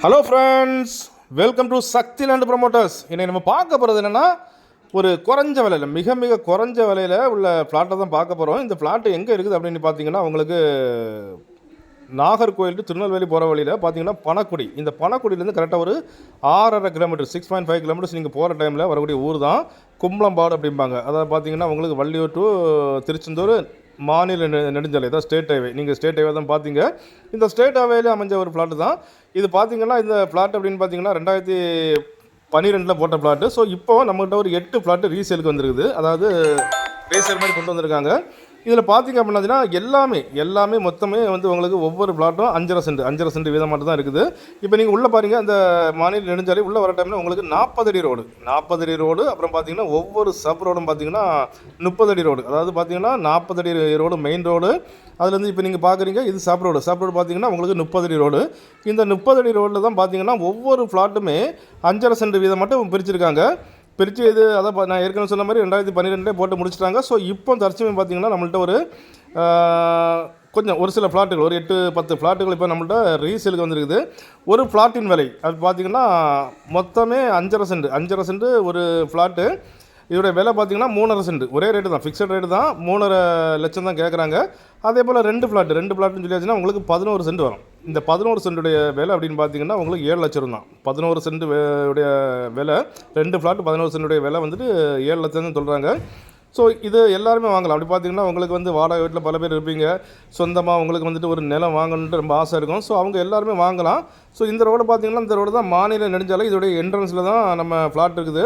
Hello friends, welcome to Sakthi Land Promoters. இன்னைக்கு நம்ம பார்க்க போகிறது என்னென்னா, ஒரு குறைஞ்ச விலையில் மிக மிக குறைஞ்ச விலையில் உள்ள ஃப்ளாட்டை தான் பார்க்க போகிறோம். இந்த ஃப்ளாட்டு எங்கே இருக்குது அப்படின்னு பார்த்தீங்கன்னா, உங்களுக்கு நாகர்கோவில் டு திருநெல்வேலி போகிற வழியில் பார்த்தீங்கன்னா பணக்குடி. இந்த பணக்குடியிலேருந்து கரெக்டாக ஒரு 6.5 கிலோமீட்டர் 6.5 கிலோமீட்டர்ஸ் நீங்கள் போகிற டைமில் வரக்கூடிய ஊர் தான் கும்பலம்பாடு அப்படிம்பாங்க. அதாவது பார்த்தீங்கன்னா உங்களுக்கு வள்ளியூர் டு திருச்செந்தூர் மாநில நெடுஞ்சாலை தான், ஸ்டேட் ஹைவே. நீங்கள் ஸ்டேட் ஹைவே தான் பார்த்தீங்க. இந்த ஸ்டேட் ஹைவேல அமைஞ்ச ஒரு ஃப்ளாட்டு தான் இது. பார்த்தீங்கன்னா இந்த ஃப்ளாட் அப்படின்னு பார்த்தீங்கன்னா 2012 போட்ட ஃப்ளாட்டு. ஸோ இப்போ நம்மகிட்ட ஒரு 8 ஃப்ளாட்டு ரீசேலுக்கு வந்துருக்குது. அதாவது ரீசேல் மாதிரி கொண்டு வந்திருக்காங்க. இதில் பார்த்தீங்க அப்படின்னா எல்லாமே மொத்தமே வந்து உங்களுக்கு ஒவ்வொரு ஃப்ளாட்டும் 5.5 சென்ட் வீதம் மட்டும் தான் இருக்குது. இப்போ நீங்கள் உள்ளே பாருங்கள், அந்த மாநில நெடுஞ்சாலை உள்ளே வர டைமில் உங்களுக்கு 40 அடி ரோடு, அப்புறம் பார்த்தீங்கன்னா ஒவ்வொரு சப் ரோடும் பார்த்தீங்கன்னா 30 அடி ரோடு. அதாவது பார்த்தீங்கன்னா 40 அடி ரோடு மெயின் ரோடு. அதுலேருந்து இப்போ நீங்கள் பார்க்குறீங்க இது சப் ரோடு பார்த்தீங்கன்னா உங்களுக்கு 30 அடி ரோடு. இந்த 30 அடி ரோடில் தான் பார்த்தீங்கன்னா ஒவ்வொரு ஃப்ளாட்டுமே 5.5 சென்ட் வீதம் மட்டும் பிரிச்சிருக்காங்க. இது அதான் நான் ஏற்கனவே சொன்ன மாதிரி 2012 போட்டு முடிச்சிட்டாங்க. ஸோ இப்போ தற்சமயம் பார்த்தீங்கன்னா நம்மள்ட்ட ஒரு சில ஃப்ளாட்டுகள், ஒரு 8-10 ஃப்ளாட்டுகள் இப்போ நம்மள்ட்ட ரீசேலுக்கு வந்துருக்குது. ஒரு ஃப்ளாட்டின் விலை அது பார்த்தீங்கன்னா மொத்தமே 5.5 சென்ட் ஒரு ஃப்ளாட்டு. இதோடைய விலை பார்த்தீங்கன்னா 3.5 சென்ட், ஒரே ரேட்டு தான், ஃபிக்ஸட் ரேட்டு தான். 3.5 லட்சம் தான் கேட்குறாங்க. அதே போல் 2 ஃப்ளாட்டுன்னு சொல்லியாச்சுன்னா உங்களுக்கு 11 சென்ட் வரும். இந்த 11 சென்ட்டுடைய விலை அப்படின்னு பார்த்தீங்கன்னா உங்களுக்கு 7 லட்சம் தான். 11 சென்ட் உடைய விலை, 2 ஃப்ளாட்டு 11 சென்ட்டுடைய விலை வந்துட்டு 7 லட்சம்னு சொல்கிறாங்க. ஸோ இது எல்லாருமே வாங்கலாம். அப்படி பார்த்தீங்கன்னா உங்களுக்கு வந்து வாடகை வீட்டில் பல பேர் இருப்பீங்க, சொந்தமாக உங்களுக்கு வந்துட்டு ஒரு நிலம் வாங்கணுன்ட்டு ரொம்ப ஆசை இருக்கும். ஸோ அவங்க எல்லாருமே வாங்கலாம். ஸோ இந்த ரோடு பார்த்தீங்கன்னா இந்த ரோடு தான் மாநில நெடுஞ்சாலை. இதோடைய என்ட்ரன்ஸில் தான் நம்ம ஃப்ளாட் இருக்குது.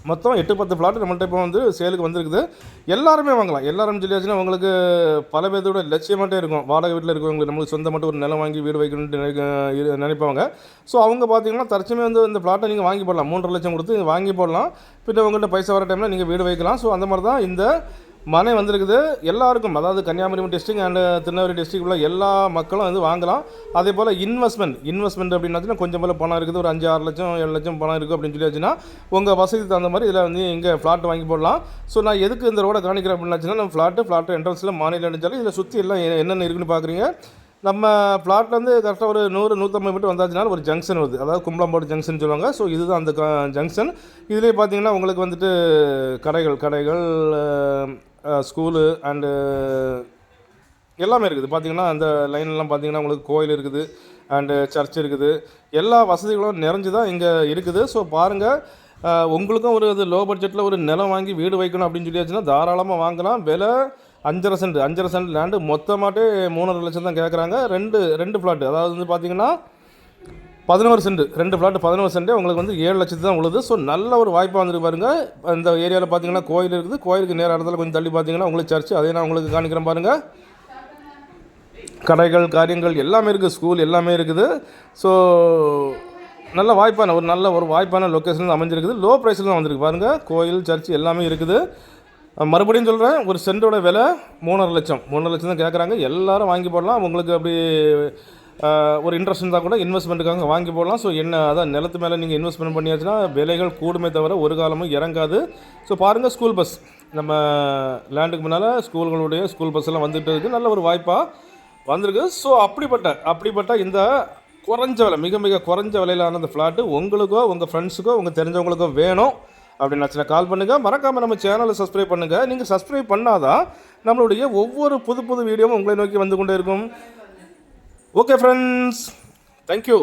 மொத்தம் 8-10 ஃப்ளாட்டு நம்மள்ட்ட இப்போ வந்து சேலுக்கு வந்துருக்குது. எல்லாருமே வாங்கலாம். எல்லாரும் சொல்லியாச்சுன்னா உங்களுக்கு பல பேர்த்தோட லட்சியமாட்டே இருக்கும். வாடகை வீட்டில் இருக்கவங்களுக்கு நம்மளுக்கு சொந்த மட்டும் ஒரு நிலம் வாங்கி வீடு வைக்கணும்னு நினைப்பாங்க. ஸோ அவங்க பார்த்தீங்கன்னா தற்சமே வந்து இந்த ஃப்ளாட்டை நீங்கள் வாங்கி போடலாம். 3.5 லட்சம் கொடுத்து வாங்கி போடலாம். பின்ன உங்கள்கிட்ட பைசா வர டைமில் நீங்கள் வீடு வைக்கலாம். ஸோ அந்த மாதிரி தான் இந்த மனை வந்திருக்குது. எல்லாருக்கும், அதாவது Kanniyakumari district and Tirunelveli district உள்ள எல்லா மக்களும் வந்து வாங்கலாம். அதே போல் இன்வெஸ்ட்மெண்ட் அப்படின்னா கொஞ்சம் போல் பணம் இருக்குது, ஒரு 5-6 லட்சம் 7 லட்சம் பணம் இருக்குது அப்படின்னு சொல்லியாச்சுன்னா உங்கள் வசதி தகுந்த மாதிரி இதில் வந்து இங்கே ஃப்ளாட் வாங்கி போடலாம். ஸோ நான் எதுக்கு இந்த ரோடை காணிக்கிறேன் அப்படின்னாச்சுன்னா, நம்ம ஃப்ளாட்டு என்ட்ரன்ஸில் மாநில நெடுஞ்சாலை, இதில் சுற்றி எல்லாம் என்னென்ன இருக்குன்னு பார்க்குறீங்க. நம்ம ஃப்ளாட்லேருந்து கரெக்டாக ஒரு 100-150 மீட்டர் வந்தாச்சுனாலும் ஒரு ஜங்ஷன் வருது, அதாவது கும்பலம்பாடு ஜங்ஷன் சொல்லுவாங்க. ஸோ இதுதான் அந்த ஜங்ஷன். இதிலே பார்த்தீங்கன்னா உங்களுக்கு வந்துட்டு கடைகள் ஸ்கூலு அண்டு எல்லாமே இருக்குது. பார்த்திங்கன்னா அந்த லைன்லாம் பார்த்திங்கன்னா உங்களுக்கு கோயில் இருக்குது அண்டு சர்ச் இருக்குது. எல்லா வசதிகளும் நிறைஞ்சு தான் இங்கே இருக்குது. ஸோ பாருங்கள், உங்களுக்கும் ஒரு லோ பட்ஜெட்டில் ஒரு நிலம் வாங்கி வீடு வைக்கணும் அப்படின்னு சொல்லியாச்சுன்னா தாராளமாக வாங்கலாம். விலை 5.5 சென்ட் லேண்டு மொத்தமாட்டே 3.5 லட்சம் தான் கேட்குறாங்க. ரெண்டு ஃப்ளாட்டு, அதாவது வந்து பார்த்திங்கன்னா 11 சென்ட், 2 ஃப்ளாட்டு 11 சென்ட் உங்களுக்கு வந்து 7 லட்சத்து தான் உள்ளது. ஸோ நல்ல ஒரு வாய்ப்பாக வந்துருக்கு பாருங்கள். இந்த ஏரியாவில் பார்த்தீங்கன்னா கோயில் இருக்குது. கோயிலுக்கு நேர இடத்துல கொஞ்சம் தள்ளி பார்த்தீங்கன்னா உங்களுக்கு சர்ச்சு, அதே நான் உங்களுக்கு காணிக்கிறேன் பாருங்கள். கடைகள் காரியங்கள் எல்லாமே இருக்குது, ஸ்கூல் எல்லாமே இருக்குது. ஸோ நல்ல வாய்ப்பான லொக்கேஷன் அமைஞ்சிருக்குது. லோ ப்ரைஸில் தான் வந்திருக்கு பாருங்கள். கோயில் சர்ச் எல்லாமே இருக்குது. மறுபடியும் சொல்கிறேன், ஒரு சென்ட்டோட விலை 3.5 லட்சம் தான் கேட்குறாங்க. எல்லோரும் வாங்கி போடலாம். உங்களுக்கு அப்படி ஒரு இன்ட்ரெஸ்ட் இருந்தால் கூட இன்வெஸ்ட்மெண்ட்டுக்காக வாங்கி போடலாம். ஸோ அதான் நிலத்து மேலே நீங்கள் இன்வெஸ்ட்மெண்ட் பண்ணியாச்சுன்னா விலைகள் கூடுமே தவிர ஒரு காலமும் இறங்காது. ஸோ பாருங்கள், ஸ்கூல் பஸ் நம்ம லேண்டுக்கு முன்னால் ஸ்கூல் பஸ் எல்லாம் வந்துட்டு இருக்குது. நல்ல ஒரு வாய்ப்பாக வந்திருக்கு. ஸோ அப்படிப்பட்ட இந்த குறைஞ்ச விலை, மிக மிக குறைஞ்ச விலையிலான அந்த ஃப்ளாட்டு உங்களுக்கோ உங்கள் ஃப்ரெண்ட்ஸுக்கோ உங்கள் தெரிஞ்சவங்களுக்கோ வேணும் அப்படின்னாச்சுன்னா கால் பண்ணுங்கள். மறக்காமல் நம்ம சேனலை சப்ஸ்கிரைப் பண்ணுங்கள். நீங்கள் சப்ஸ்கிரைப் பண்ணாதான் நம்மளுடைய ஒவ்வொரு புது வீடியோவும் உங்களை நோக்கி வந்து கொண்டே இருக்கும். Okay friends, thank you.